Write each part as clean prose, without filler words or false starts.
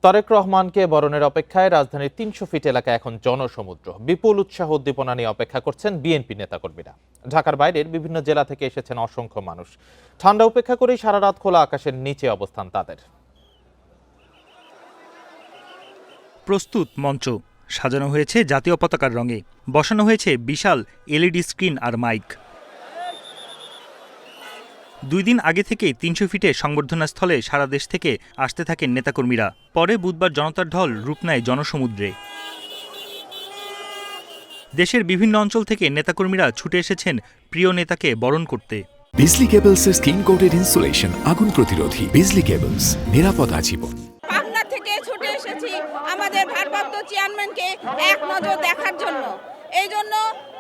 তারেক রহমানকে বরণের অপেক্ষায় রাজধানীর ৩০০ ফিট এলাকায় এখন জনসমুদ্র। বিপুল উৎসাহ উদ্দীপনা নিয়ে অপেক্ষা করছেন বিএনপি নেতাকর্মীরা। ঢাকার বাইরের বিভিন্ন জেলা থেকে এসেছেন অসংখ্য মানুষ। ঠান্ডা উপেক্ষা করেই সারা রাত খোলা আকাশের নিচে অবস্থান তাদের। প্রস্তুত মঞ্চ, সাজানো হয়েছে জাতীয় পতাকার রঙে, বসানো হয়েছে বিশাল এলইডি স্ক্রিন আর মাইক। ২ দিন আগে থেকেই ৩০০ ফিটে সংবর্ধনা স্থলে সারা দেশ থেকে আসতে থাকেন নেতাকর্মীরা। পরে বুধবার জনতার ঢল রূপ নেয় জনসমুদ্রে। দেশের বিভিন্ন অঞ্চল থেকে নেতাকর্মীরা ছুটে এসেছেন প্রিয় নেতাকে বরণ করতে। বিজলি কেবলসের স্কিন কোটেড ইনসুলেশন আগুন প্রতিরোধী। বিজলি কেবলস, নিরাপদ আজীবন। পাবনা থেকে ছুটে এসেছি আমাদের ভারপ্রাপ্ত চেয়ারম্যানকে এক নজর দেখার জন্য। এই জন্য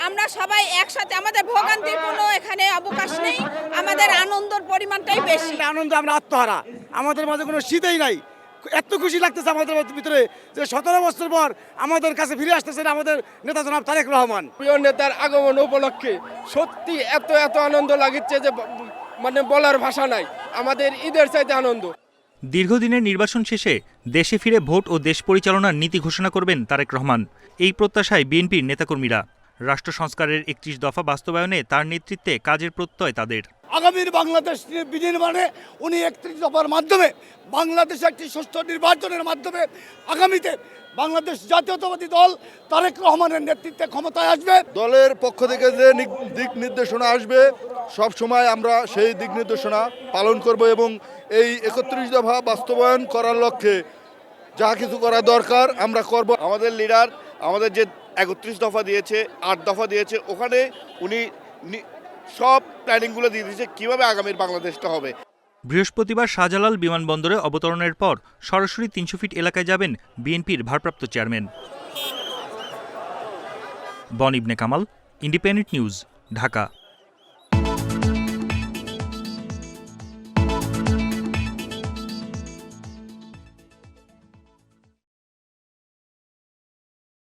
আমরা সবাই একসাথে, আমাদের ভোগান্তির কোনো এখানে অবকাশ নেই, আমাদের আনন্দের পরিমাণটাই বেশি। আনন্দ, আমরা আত্মহারা, আমাদের মাঝে কোনো শীতই নাই। এত খুশি লাগতেছে আমাদের ভিতরে যে ১৭ বছর পর আমাদের কাছে ফিরে আসতেছেন আমাদের নেতা জনাব তারেক রহমান। প্রিয় নেতার আগমন উপলক্ষে সত্যি এত আনন্দ লাগছে যে মানে বলার ভাষা নাই। আমাদের ঈদের চাইতে আনন্দ। দীর্ঘদিনের নির্বাচন শেষে দেশে ফিরে ভোট ও দেশ পরিচালনার নীতি ঘোষণা করবেন তারেক রহমান। এই প্রত্যাশায় বিএনপির নেতাকর্মীরা। রাষ্ট্র সংস্কারের ৩১ দফা বাস্তবায়নে তার নেতৃত্বে কাজের প্রত্যয় তাদের। আগামীর বাংলাদেশ বিনির্মাণে উনি ৩১ দফার মাধ্যমে বাংলাদেশ একটি সুষ্ঠু নির্বাচনের মাধ্যমে আগামীতে বাংলাদেশ জাতীয়তাবাদী দল তারেক রহমানের নেতৃত্বে ক্ষমতায় আসবে। দলের পক্ষ থেকে যে দিক নির্দেশনা আসবে সব সময় আমরা সেই দিক নির্দেশনা পালন করব এবং এই ৩১ দফা বাস্তবায়ন করার লক্ষ্যে যা কিছু করা দরকার আমরা করব। আমাদের লিডার আমাদের যে ৩১ দফা দিয়েছে, ৮ দফা দিয়েছে, ওখানে উনি সব প্ল্যানিংগুলো দিয়ে দিয়েছে কীভাবে আগামীর বাংলাদেশটা হবে। বৃহস্পতিবার শাহজালাল বিমানবন্দরে অবতরণের পর সরাসরি ৩০০ ফিট এলাকায় যাবেন বিএনপির ভারপ্রাপ্ত চেয়ারম্যান। বন ইবনে কামাল, ইন্ডিপেন্ডেন্ট নিউজ, ঢাকা।